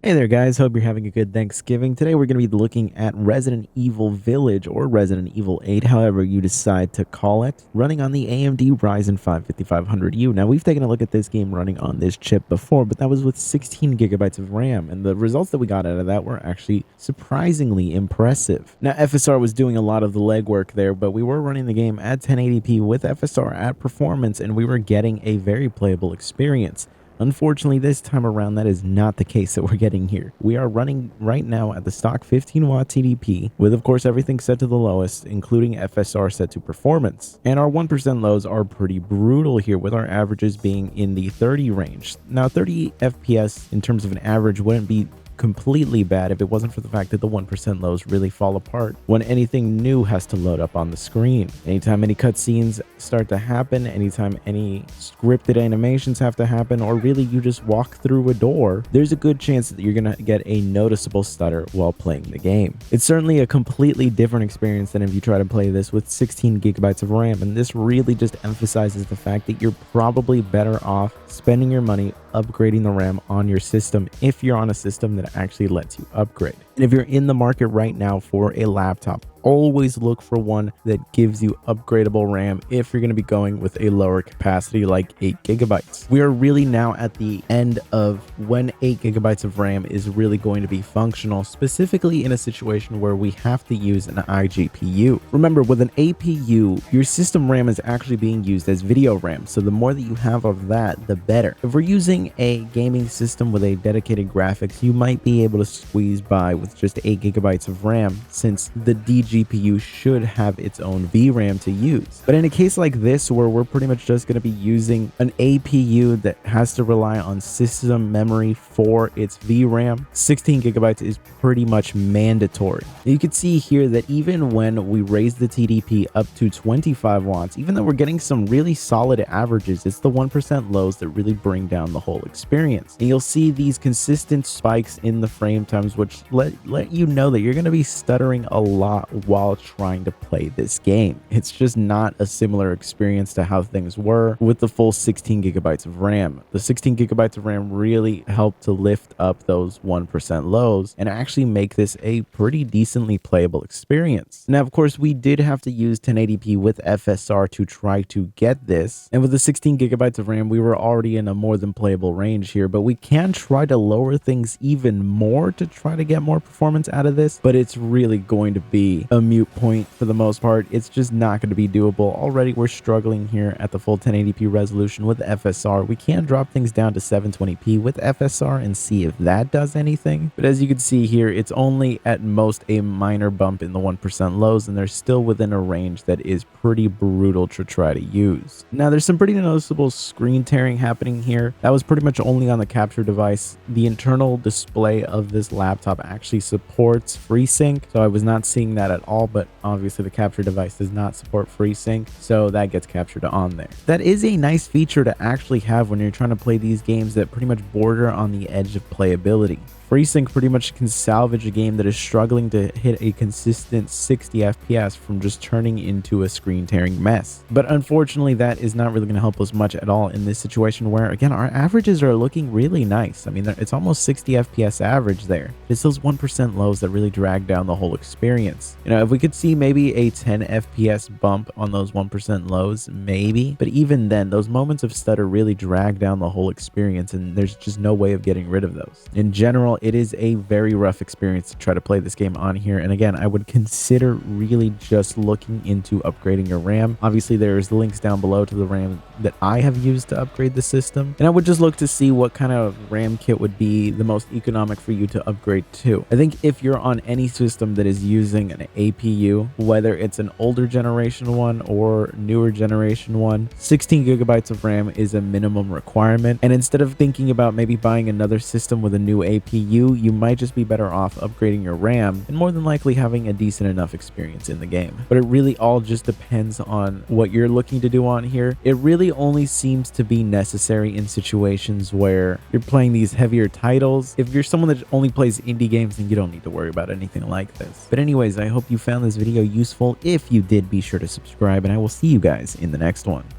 Hey there guys, hope you're having a good Thanksgiving. Today we're going to be looking at Resident Evil Village or Resident Evil 8, however you decide to call it, running on the AMD Ryzen 5 5500U. Now we've taken a look at this game running on this chip before, but that was with 16 gigabytes of RAM, and the results that we got out of that were actually surprisingly impressive. Now FSR was doing a lot of the legwork there, but we were running the game at 1080p with FSR at performance, and we were getting a very playable experience. Unfortunately, this time around, that is not the case that we're getting here. We are running right now at the stock 15 watt TDP, with of course everything set to the lowest, including FSR set to performance. And our 1% lows are pretty brutal here, with our averages being in the 30 range. Now 30 FPS in terms of an average wouldn't be completely bad if it wasn't for the fact that the 1% lows really fall apart when anything new has to load up on the screen. Anytime any cutscenes start to happen, anytime any scripted animations have to happen, or really you just walk through a door, there's a good chance that you're gonna get a noticeable stutter while playing the game. It's certainly a completely different experience than if you try to play this with 16 gigabytes of RAM, and this really just emphasizes the fact that you're probably better off spending your money upgrading the RAM on your system if you're on a system that actually lets you upgrade. And if you're in the market right now for a laptop, always look for one that gives you upgradable RAM if you're going to be going with a lower capacity like 8 gigabytes. We are really now at the end of when 8 gigabytes of RAM is really going to be functional, specifically in a situation where we have to use an iGPU. Remember, with an APU, your system RAM is actually being used as video RAM, so the more that you have of that, the better. If we're using a gaming system with a dedicated graphics, you might be able to squeeze by with just 8 gigabytes of RAM, since the GPU should have its own VRAM to use. But in a case like this, where we're pretty much just going to be using an APU that has to rely on system memory for its VRAM, 16 gigabytes is pretty much mandatory. You can see here that even when we raise the TDP up to 25 watts, even though we're getting some really solid averages, it's the 1% lows that really bring down the whole experience. And you'll see these consistent spikes in the frame times, which let you know that you're going to be stuttering a lot while trying to play this game. It's just not a similar experience to how things were with the full 16 gigabytes of RAM. The 16 gigabytes of RAM really helped to lift up those 1% lows and actually make this a pretty decently playable experience. Now, of course, we did have to use 1080p with FSR to try to get this. And with the 16 gigabytes of RAM, we were already in a more than playable range here, but we can try to lower things even more to try to get more performance out of this, but it's really going to be a mute point for the most part. It's just not going to be doable. Already we're struggling here at the full 1080p resolution with FSR. We can drop things down to 720p with FSR and see if that does anything, but as you can see here, it's only at most a minor bump in the 1% lows, and they're still within a range that is pretty brutal to try to use. Now there's some pretty noticeable screen tearing happening here. That was pretty much only on the capture device. The internal display of this laptop actually supports FreeSync, so I was not seeing that at all, but obviously the capture device does not support FreeSync, so that gets captured on there. That is a nice feature to actually have when you're trying to play these games that pretty much border on the edge of playability. FreeSync pretty much can salvage a game that is struggling to hit a consistent 60 FPS from just turning into a screen tearing mess. But unfortunately, that is not really going to help us much at all in this situation where, again, our averages are looking really nice. I mean, it's almost 60 FPS average there. It's those 1% lows that really drag down the whole experience. You know, if we could see maybe a 10 FPS bump on those 1% lows, maybe. But even then, those moments of stutter really drag down the whole experience, and there's just no way of getting rid of those. In general, it is a very rough experience to try to play this game on here, and again, I would consider really just looking into upgrading your RAM. Obviously, there's links down below to the RAM that I have used to upgrade the system, and I would just look to see what kind of RAM kit would be the most economic for you to upgrade to. I think if you're on any system that is using an APU, whether it's an older generation one or newer generation one, 16 gigabytes of RAM is a minimum requirement, and instead of thinking about maybe buying another system with a new APU, you might just be better off upgrading your RAM and more than likely having a decent enough experience in the game. But it really all just depends on what you're looking to do on here. It really only seems to be necessary in situations where you're playing these heavier titles. If you're someone that only plays indie games, then you don't need to worry about anything like this. But anyways, I hope you found this video useful. If you did, be sure to subscribe, and I will see you guys in the next one.